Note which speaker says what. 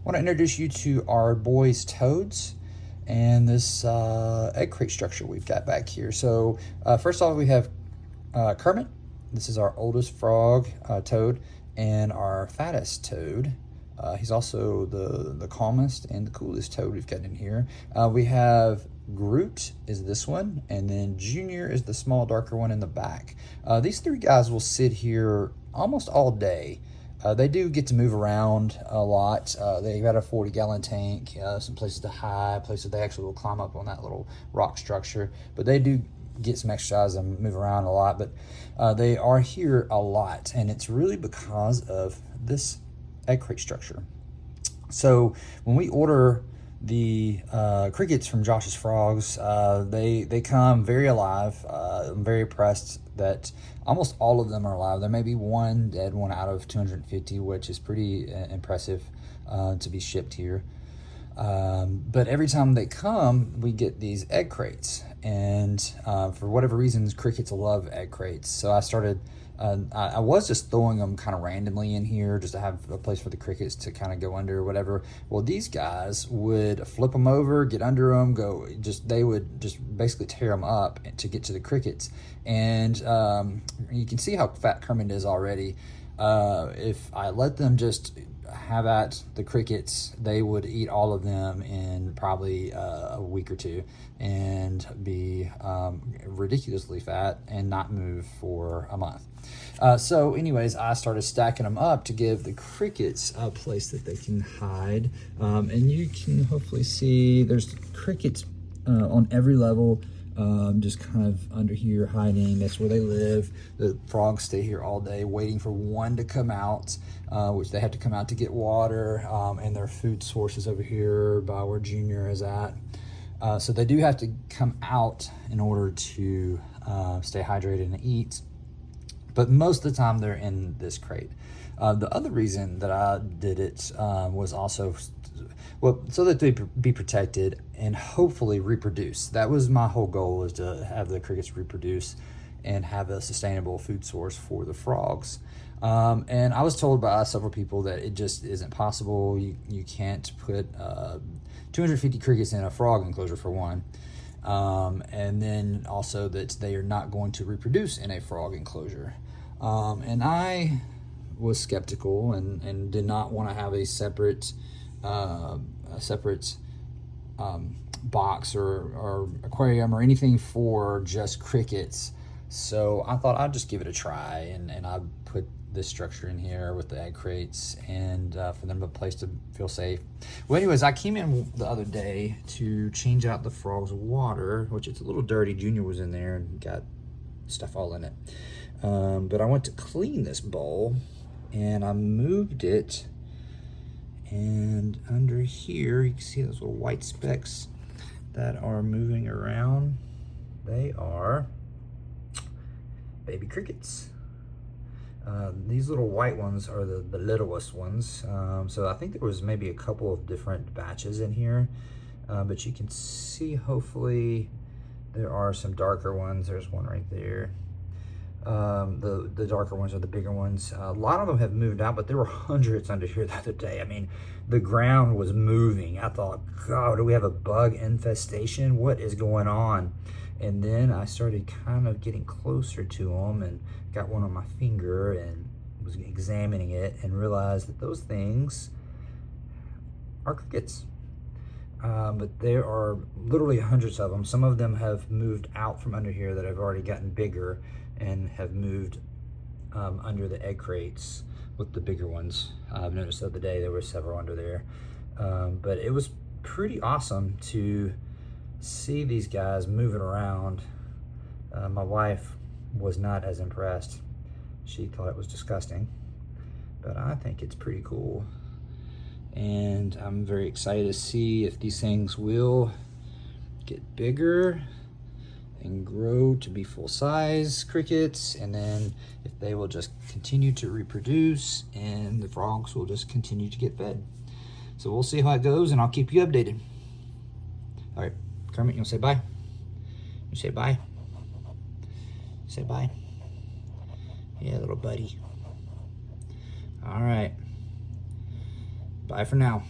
Speaker 1: want to introduce you to our boys toads and this egg crate structure we've got back here. So first off, we have Kermit. This is our oldest frog toad and our fattest toad. He's also the calmest and the coolest toad we've got in here. We have Groot is this one, and then Junior is the small darker one in the back. These three guys will sit here almost all day. They do get to move around a lot. They got a 40-gallon tank, some places to hide, places they actually will climb up on that little rock structure. But they do get some exercise and move around a lot. But they are here a lot, and it's really because of this egg crate structure. So when we order the crickets from Josh's Frogs, they come very alive. I'm very impressed that almost all of them are alive. There may be one dead one out of 250, which is pretty impressive to be shipped here. But every time they come, we get these egg crates, and for whatever reasons, crickets love egg crates. So I started I was just throwing them kind of randomly in here just to have a place for the crickets to kind of go under or whatever. Well, these guys would flip them over, get under them, they would just basically tear them up to get to the crickets. And you can see how fat Kermit is already. If I let them just have at the crickets, they would eat all of them in probably a week or two and be ridiculously fat and not move for a month. So anyways, I started stacking them up to give the crickets a place that they can hide. And you can hopefully see there's crickets on every level. Just kind of under here hiding. That's where they live. The frogs stay here all day waiting for one to come out, which they have to come out to get water, and their food sources over here by where Junior is at. So they do have to come out in order to stay hydrated and eat, but most of the time they're in this crate. The other reason that I did it was also so that they be protected and hopefully reproduce. That was my whole goal, was to have the crickets reproduce and have a sustainable food source for the frogs. And I was told by several people that it just isn't possible. You can't put 250 crickets in a frog enclosure, for one. And then also that they are not going to reproduce in a frog enclosure. And I was skeptical and did not want to have a separate box or aquarium or anything for just crickets. So I thought I'd just give it a try, and I put this structure in here with the egg crates and for them a place to feel safe. Well, anyways, I came in the other day to change out the frogs' water, which it's a little dirty. Junior was in there and got stuff all in it. But I went to clean this bowl and I moved it, and under here you can see those little white specks that are moving around. They are baby crickets. These little white ones are the littlest ones. So I think there was maybe a couple of different batches in here, but you can see hopefully there are some darker ones. There's one right there. The darker ones are the bigger ones. A lot of them have moved out, but there were hundreds under here the other day. I mean, the ground was moving. I thought, God, do we have a bug infestation? What is going on? And then I started kind of getting closer to them and got one on my finger and was examining it and realized that those things are crickets. But there are literally hundreds of them. Some of them have moved out from under here that have already gotten bigger and have moved under the egg crates with the bigger ones. I've noticed the other day there were several under there. But it was pretty awesome to see these guys moving around. My wife was not as impressed. She thought it was disgusting, but I think it's pretty cool. And I'm very excited to see if these things will get bigger and grow to be full-size crickets, and then if they will just continue to reproduce and the frogs will just continue to get fed. So we'll see how it goes, and I'll keep you updated. All right, Kermit, you want to say bye? You say bye? Say bye. Yeah, little buddy. All right. Bye for now.